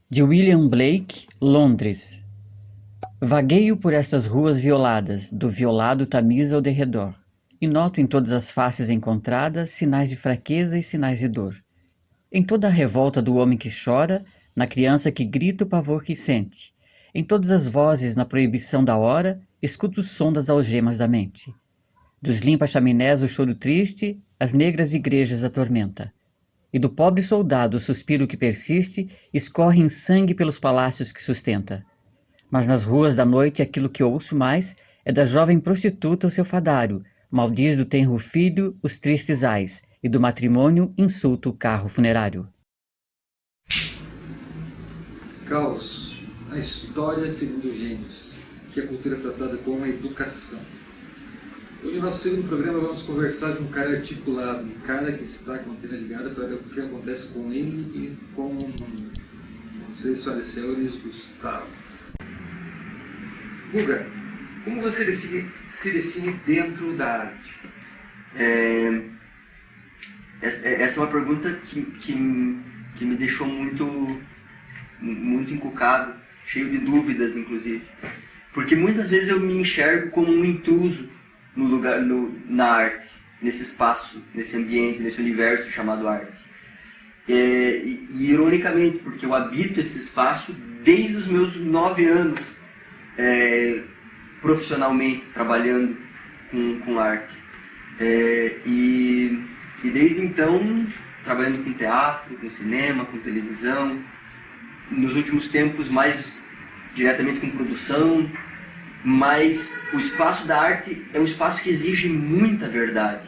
De William Blake, Londres. Vagueio por estas ruas violadas, do violado tamiz ao derredor, e noto em todas as faces encontradas sinais de fraqueza e sinais de dor. Em toda a revolta do homem que chora, na criança que grita o pavor que sente, em todas as vozes na proibição da hora, escuto o som das algemas da mente. Dos limpa-chaminés o choro triste, as negras igrejas atormenta. E do pobre soldado o suspiro que persiste escorre em sangue pelos palácios que sustenta. Mas nas ruas da noite aquilo que ouço mais é da jovem prostituta o seu fadário, maldiz do tenro filho os tristes ais, e do matrimônio insulta o carro funerário. Caos, a história segundo os gênios, que a cultura é tratada como a educação. Hoje, no nosso segundo programa, vamos conversar com um cara articulado, um cara que está com a antena ligada para ver o que acontece com ele e com um seus falecidos, Gustavo. Guga, como você se define dentro da arte? Essa é uma pergunta que me deixou muito encucado, cheio de dúvidas, inclusive. Porque muitas vezes eu me enxergo como um intruso na arte, nesse espaço, nesse ambiente, nesse universo chamado arte. E ironicamente, porque eu habito esse espaço desde os meus 9 anos, profissionalmente, trabalhando com arte. E desde então, trabalhando com teatro, com cinema, com televisão, nos últimos tempos mais diretamente com produção. Mas o espaço da arte é um espaço que exige muita verdade.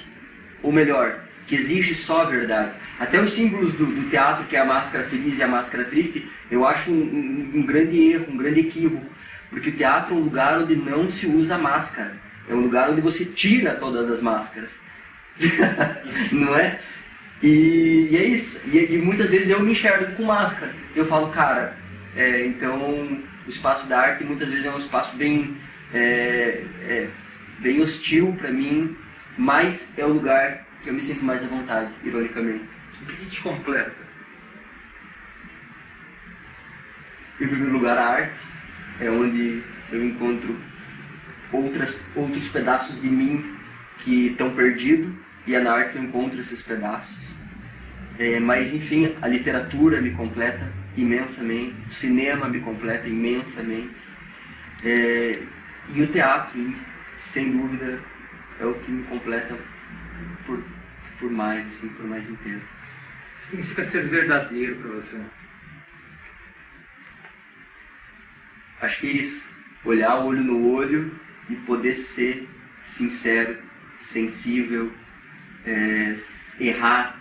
Ou melhor, que exige só a verdade. Até os símbolos do teatro, que é a máscara feliz e a máscara triste, eu acho um grande erro, um grande equívoco. Porque o teatro é um lugar onde não se usa máscara. É um lugar onde você tira todas as máscaras. Não é? E é isso. E muitas vezes eu me enxergo com máscara. Eu falo, cara, então o espaço da arte muitas vezes é um espaço bem hostil para mim, mas é o lugar que eu me sinto mais à vontade, ironicamente. O que te completa? Em primeiro lugar, a arte é onde eu encontro outros pedaços de mim que estão perdidos, e é na arte que eu encontro esses pedaços. Mas enfim, a literatura me completa imensamente, o cinema me completa imensamente, e o teatro, sem dúvida, é o que me completa por mais, assim, por mais inteiro. O que significa ser verdadeiro para você? Acho que é isso, olhar o olho no olho e poder ser sincero, sensível, errar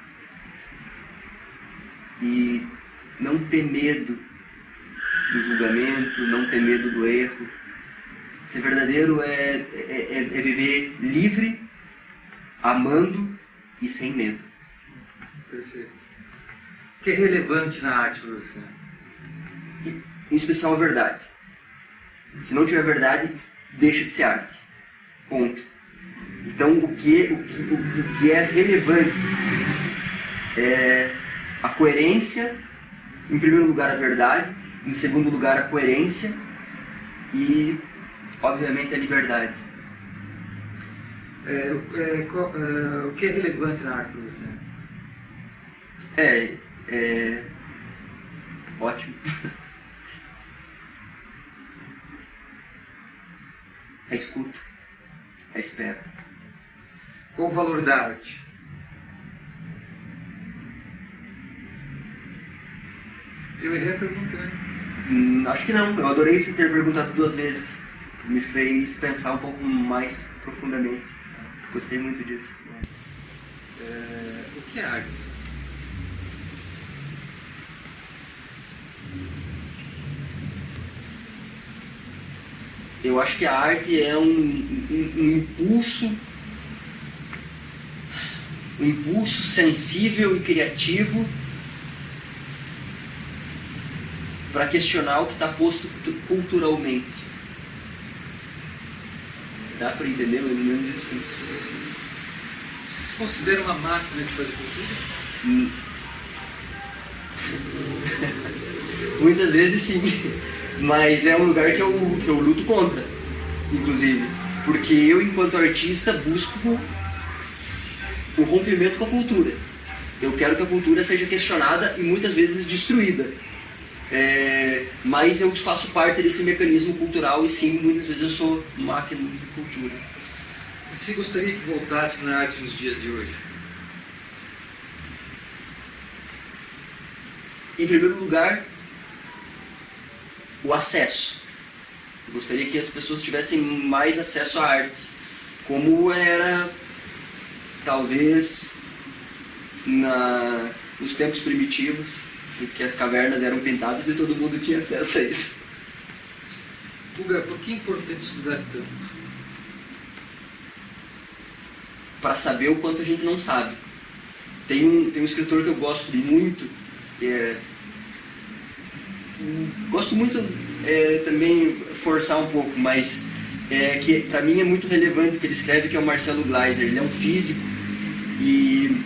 e não ter medo do julgamento, não ter medo do erro. Ser verdadeiro é viver livre, amando e sem medo. Perfeito. O que é relevante na arte para você? Em especial a verdade. Se não tiver verdade, deixa de ser arte. Ponto. Então, o que é relevante é a coerência, em primeiro lugar a verdade, em segundo lugar a coerência e, obviamente, a liberdade. O que é relevante na arte para você? Ótimo. A escuta, a espera. Qual o valor da arte? Eu errei a pergunta, né? Acho que não. Eu adorei você ter perguntado 2 vezes. Me fez pensar um pouco mais profundamente. Gostei muito disso. O que é arte? Eu acho que a arte é um impulso sensível e criativo para questionar o que está posto culturalmente. Dá para entender mais ou menos isso? Você se considera uma máquina de fazer cultura? Muitas vezes sim, mas é um lugar que eu luto contra, inclusive, porque eu, enquanto artista, busco o rompimento com a cultura. Eu quero que a cultura seja questionada e muitas vezes destruída. Mas eu faço parte desse mecanismo cultural e sim, muitas vezes eu sou máquina de cultura. Você gostaria que voltasse na arte nos dias de hoje? Em primeiro lugar, o acesso. Eu gostaria que as pessoas tivessem mais acesso à arte, como era, talvez, nos tempos primitivos, em que as cavernas eram pintadas e todo mundo tinha acesso a isso. Guga, por que é importante estudar tanto? Para saber o quanto a gente não sabe. Tem um escritor que eu gosto muito, gosto muito também forçar um pouco, mas que para mim é muito relevante o que ele escreve, que é o Marcelo Gleiser. Ele é um físico e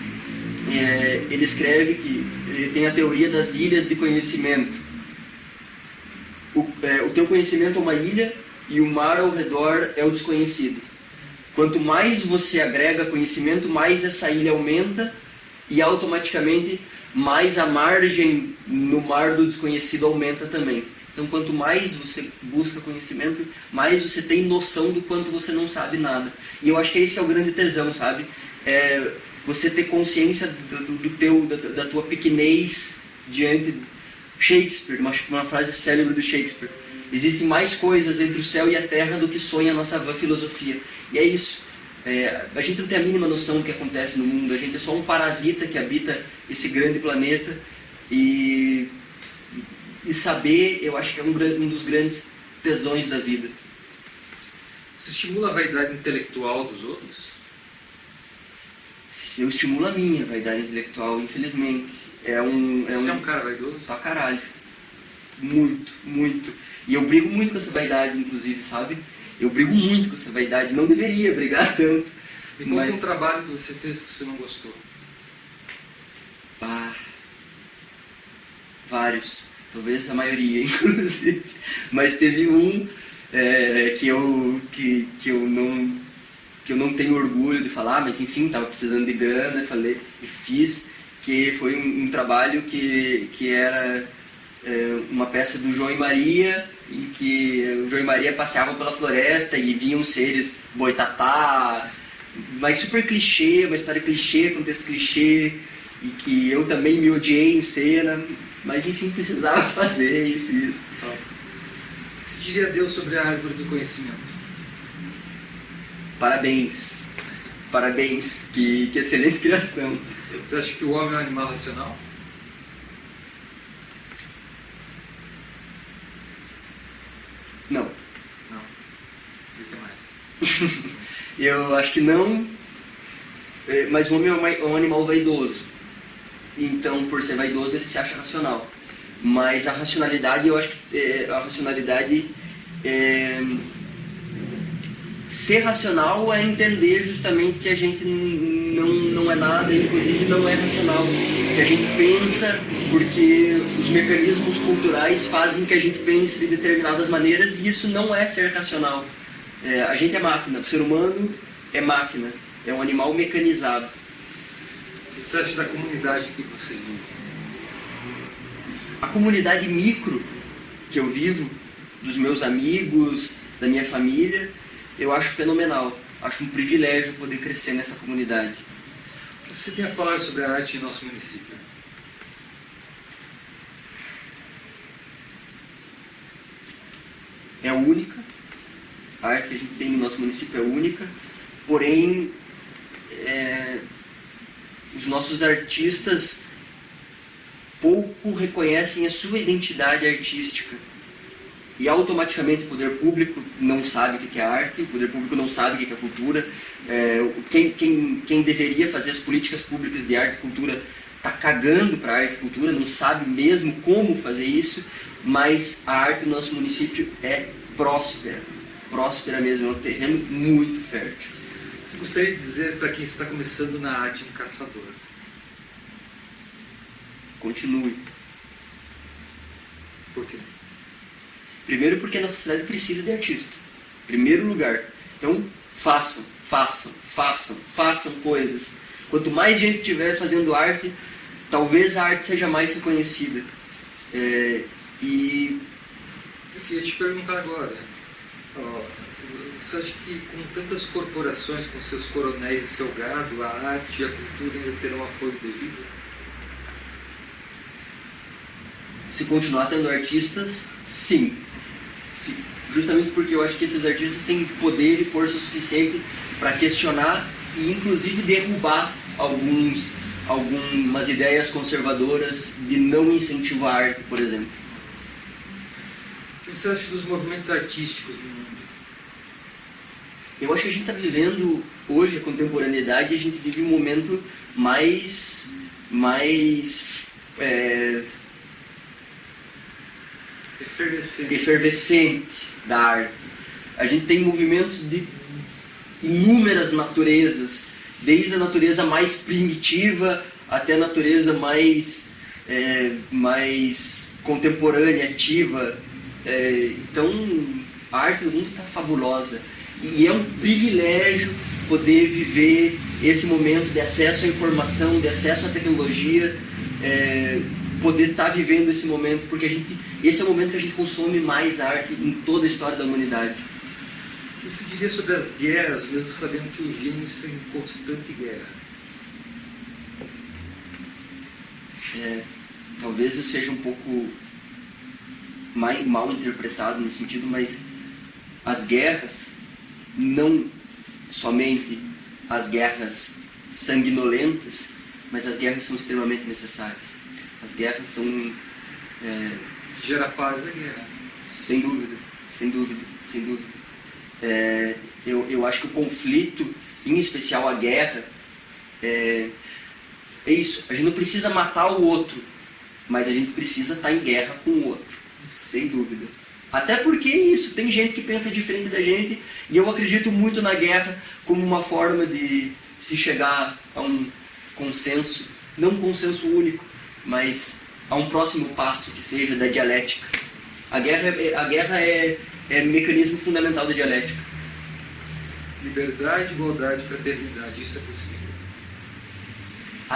ele escreve que ele tem a teoria das ilhas de conhecimento. O teu conhecimento é uma ilha e o mar ao redor é o desconhecido. Quanto mais você agrega conhecimento, mais essa ilha aumenta e automaticamente mais a margem no mar do desconhecido aumenta também. Então, quanto mais você busca conhecimento, mais você tem noção do quanto você não sabe nada. E eu acho que esse que é o grande tesão, sabe? Você ter consciência da tua pequenez diante de Shakespeare, uma frase célebre do Shakespeare. Existem mais coisas entre o céu e a terra do que sonha a nossa vã filosofia. E é isso. A gente não tem a mínima noção do que acontece no mundo. A gente é só um parasita que habita esse grande planeta. E saber, eu acho que é um dos grandes tesões da vida. Você estimula a vaidade intelectual dos outros? Eu estimulo a minha vaidade intelectual, infelizmente. Você é um cara vaidoso? Pra caralho. Muito, muito. E eu brigo muito com essa vaidade, inclusive, sabe? Eu brigo muito com essa vaidade. Não deveria brigar tanto. Me conta um trabalho que você fez que você não gostou. Vários. Talvez a maioria, inclusive. Mas teve um que eu não tenho orgulho de falar, mas enfim, estava precisando de grana, falei e fiz, que foi um trabalho que era uma peça do João e Maria, em que o João e Maria passeavam pela floresta e vinham seres boitatá, mas super clichê, uma história clichê, contexto clichê, e que eu também me odiei em cena, mas enfim, precisava fazer e fiz. O que se diria a Deus sobre a árvore do conhecimento? Parabéns, parabéns, que excelente criação. Você acha que o homem é um animal racional? Não. Não. E o que mais? Eu acho que não, mas o homem é um animal vaidoso. Então, por ser vaidoso, ele se acha racional. Mas a racionalidade, eu acho que ser racional é entender justamente que a gente não é nada, inclusive não é racional. Que a gente pensa porque os mecanismos culturais fazem que a gente pense de determinadas maneiras e isso não é ser racional. A gente é máquina, o ser humano é máquina, é um animal mecanizado. O que você acha da comunidade que você vive? A comunidade micro que eu vivo, dos meus amigos, da minha família, eu acho fenomenal. Acho um privilégio poder crescer nessa comunidade. O que você tem a falar sobre a arte em nosso município? É única. A arte que a gente tem no nosso município é única. Porém, os nossos artistas pouco reconhecem a sua identidade artística. E automaticamente o poder público não sabe o que é arte, o poder público não sabe o que é cultura. Quem deveria fazer as políticas públicas de arte e cultura está cagando para a arte e cultura, não sabe mesmo como fazer isso, mas a arte no nosso município é próspera. próspera mesmo, é um terreno muito fértil. Você gostaria de dizer para quem está começando na arte um caçador? Continue. Por quê? Primeiro porque a nossa cidade precisa de artista. Primeiro lugar. Então, façam coisas. Quanto mais gente tiver fazendo arte, talvez a arte seja mais reconhecida. E Eu queria te perguntar agora, você acha que com tantas corporações, com seus coronéis e seu gado, a arte e a cultura ainda terão apoio devido? se continuar tendo artistas, sim. Justamente porque eu acho que esses artistas têm poder e força suficiente para questionar e inclusive derrubar algumas ideias conservadoras de não incentivar a arte, por exemplo. O que você acha dos movimentos artísticos no mundo? Eu acho que a gente está vivendo hoje a contemporaneidade, a gente vive um momento mais efervescente da arte. A gente tem movimentos de inúmeras naturezas, desde a natureza mais primitiva até a natureza mais contemporânea, ativa. Então, a arte do mundo está fabulosa. E é um privilégio poder viver esse momento de acesso à informação, de acesso à tecnologia, poder estar vivendo esse momento, porque esse é o momento que a gente consome mais arte em toda a história da humanidade. O que você diria sobre as guerras, mesmo sabendo que os gênios estão em constante guerra? Talvez eu seja um pouco mal interpretado nesse sentido, mas as guerras, não somente as guerras sanguinolentas, mas as guerras são extremamente necessárias. As guerras são... Que gera paz é guerra. Sem dúvida. Eu acho que o conflito, em especial a guerra, é isso. A gente não precisa matar o outro, mas a gente precisa estar em guerra com o outro, sem dúvida. Até porque isso, tem gente que pensa diferente da gente, e eu acredito muito na guerra como uma forma de se chegar a um consenso, não um consenso único, mas a um próximo passo que seja da dialética. A guerra é o mecanismo fundamental da dialética. Liberdade, igualdade, fraternidade, isso é possível?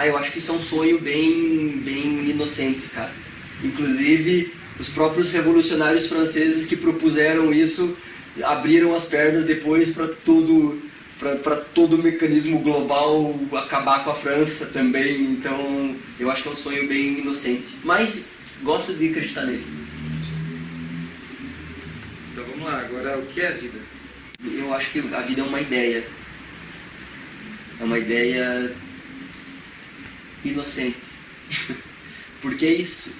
Eu acho que isso é um sonho bem inocente, cara. Inclusive, os próprios revolucionários franceses que propuseram isso abriram as pernas depois para todo o mecanismo global acabar com a França também. Então, eu acho que é um sonho bem inocente. Mas gosto de acreditar nele. Então vamos lá, agora o que é a vida? Eu acho que a vida é uma ideia. É uma ideia inocente. Porque é isso.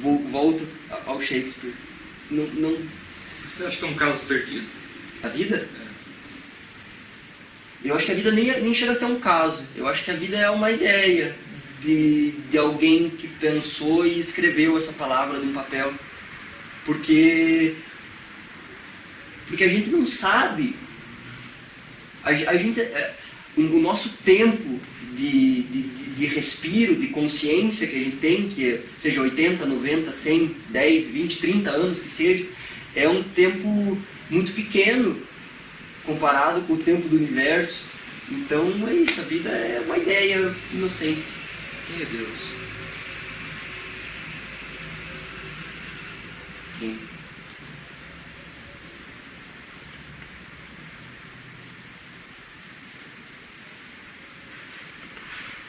Volto ao Shakespeare. Não... Você acha que é um caso perdido? A vida? Eu acho que a vida nem chega a ser um caso. Eu acho que a vida é uma ideia de alguém que pensou e escreveu essa palavra num papel. Porque a gente não sabe. O nosso tempo de respiro, de consciência que a gente tem, que seja 80, 90, 100, 10, 20, 30 anos que seja, é um tempo muito pequeno comparado com o tempo do universo. Então é isso, a vida é uma ideia inocente. Quem é Deus? Quem?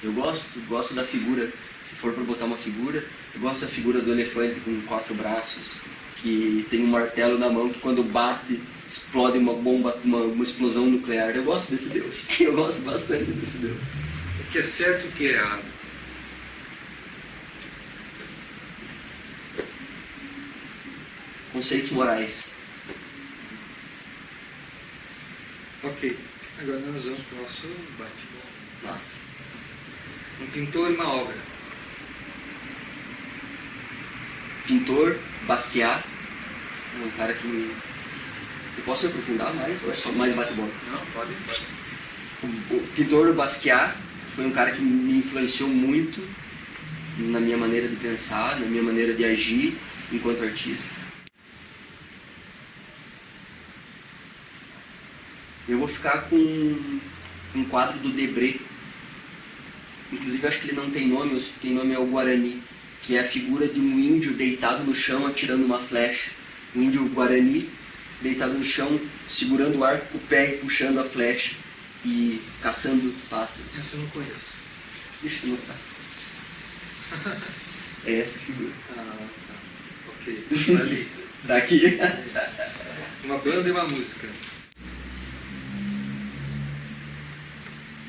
Eu gosto da figura, se for para botar uma figura, eu gosto da figura do elefante com 4 braços, que tem um martelo na mão que quando bate, explode uma bomba, uma explosão nuclear. Eu gosto desse Deus, eu gosto bastante desse Deus. O que é certo e o que é errado? Conceitos morais. Ok, agora nós vamos para o nosso bate-bola. Nossa. Um pintor e uma obra. Pintor, Basquiat, um cara que Eu posso me aprofundar mais ou é só mais bate-bola? Não, pode. O pintor Basquiat foi um cara que me influenciou muito na minha maneira de pensar, na minha maneira de agir enquanto artista. Eu vou ficar com um quadro do Debré. Inclusive acho que ele não tem nome, ou se tem nome é o Guarani, que é a figura de um índio deitado no chão atirando uma flecha. Um índio Guarani deitado no chão, segurando o arco com o pé e puxando a flecha e caçando pássaros. Essa eu não conheço. Deixa eu mostrar. É essa figura. Ah, tá. Ok. Tá ali. Tá aqui. Uma banda e uma música.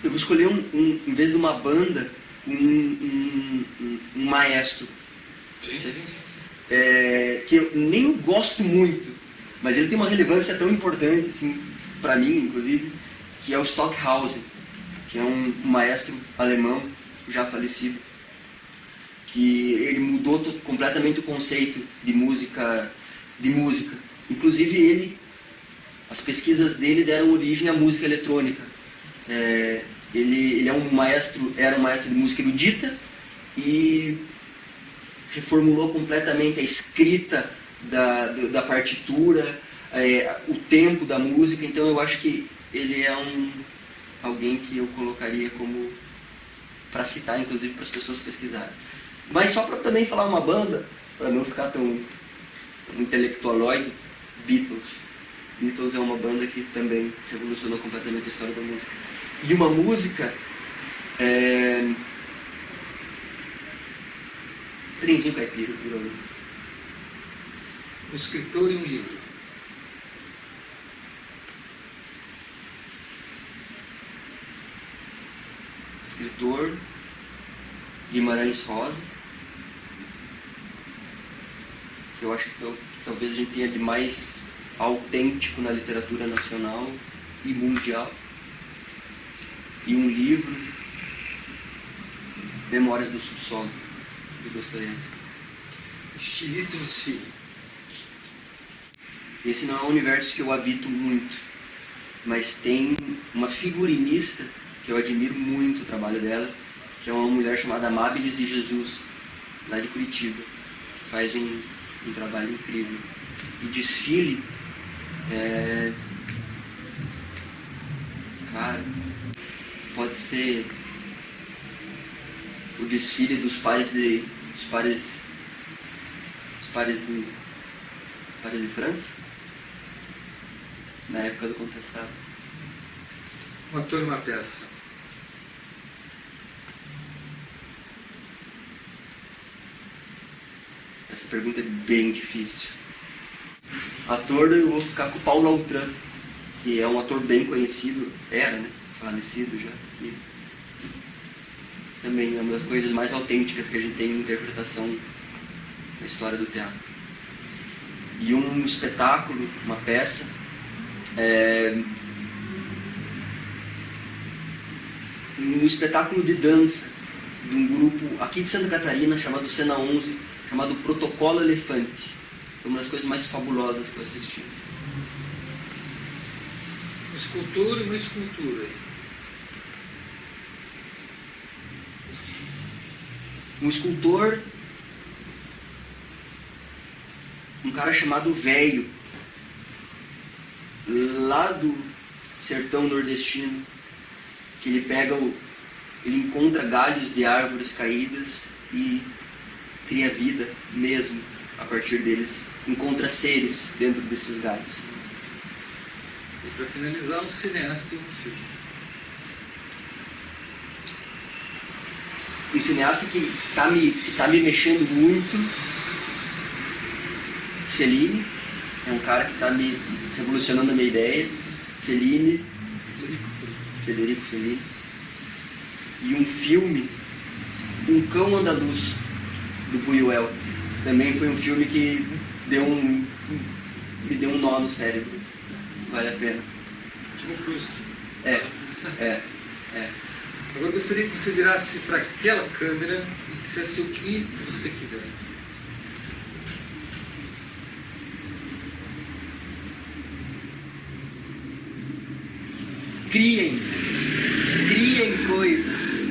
Eu vou escolher em vez de uma banda, um maestro. Sim. Que eu nem gosto muito, mas ele tem uma relevância tão importante, assim, para mim, inclusive, que é o Stockhausen, que é um maestro alemão, já falecido, que ele mudou completamente o conceito de música. Inclusive as pesquisas dele deram origem à música eletrônica. Ele era um maestro de música erudita e reformulou completamente a escrita da partitura, o tempo da música. Então eu acho que ele é alguém que eu colocaria como para citar, inclusive para as pessoas pesquisarem. Mas só para também falar uma banda, para não ficar tão intelectualoide, Beatles. Beatles é uma banda que também revolucionou completamente a história da música. E uma música Trenzinho Caipira, virou. Um escritor e um livro. Escritor Guimarães Rosa, que eu acho que talvez a gente tenha de mais autêntico na literatura nacional e mundial. E um livro, Memórias do Subsolo, de Dostoiévski. Estilíssimo estilo. Esse não é um universo que eu habito muito, mas tem uma figurinista que eu admiro muito o trabalho dela, que é uma mulher chamada Amábiles de Jesus, lá de Curitiba, que faz um trabalho incrível. E desfile, cara, pode ser o desfile dos pares de França, na época do Contestado. Um ator e uma peça. Essa pergunta é bem difícil. Ator, eu vou ficar com o Paulo Altran, que é um ator bem conhecido, era, né? Falecido já. E também é uma das coisas mais autênticas que a gente tem em interpretação da história do teatro. E um espetáculo, uma peça, um espetáculo de dança de um grupo aqui de Santa Catarina chamado Cena 11, chamado Protocolo Elefante. Foi uma das coisas mais fabulosas que eu assisti. Um escultor e uma escultura. Um escultor, um cara chamado Velho, lá do sertão nordestino, que ele encontra galhos de árvores caídas e cria vida mesmo a partir deles, encontra seres dentro desses galhos. E para finalizar, um cineasta e um filme. Um cineasta que tá me mexendo muito, Fellini, é um cara que está me revolucionando a minha ideia, Fellini, Federico Fellini. E um filme, Um Cão Andaluz, do Buñuel. Também foi um filme que me deu um nó no cérebro. Vale a pena. Tipo Proust. É. Agora eu gostaria que você virasse para aquela câmera e dissesse o que você quiser. Criem coisas.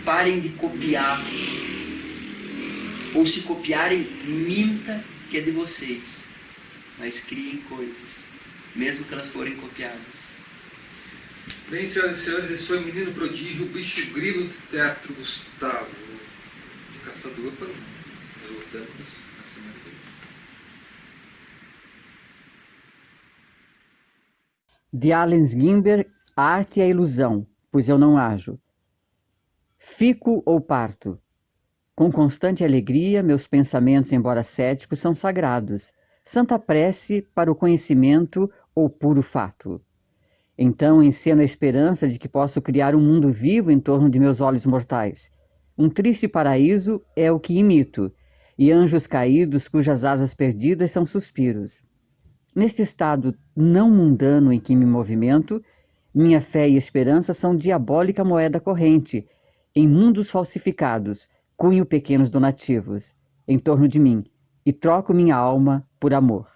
Parem de copiar. Ou se copiarem, minta que é de vocês. Mas criem coisas, mesmo que elas forem copiadas. Bem, senhoras e senhores, esse foi o Menino Prodígio, o bicho grilo do Teatro Gustavo, de Caçador para o Mundo. Nós voltamos na semana que vem. De Allen Ginsberg, A Arte e a Ilusão, pois eu não ajo. Fico ou parto. Com constante alegria, meus pensamentos, embora céticos, são sagrados. Santa prece para o conhecimento ou puro fato. Então enceno a esperança de que posso criar um mundo vivo em torno de meus olhos mortais. Um triste paraíso é o que imito, e anjos caídos cujas asas perdidas são suspiros. Neste estado não mundano em que me movimento, minha fé e esperança são diabólica moeda corrente, em mundos falsificados, cunho pequenos donativos, em torno de mim, e troco minha alma por amor.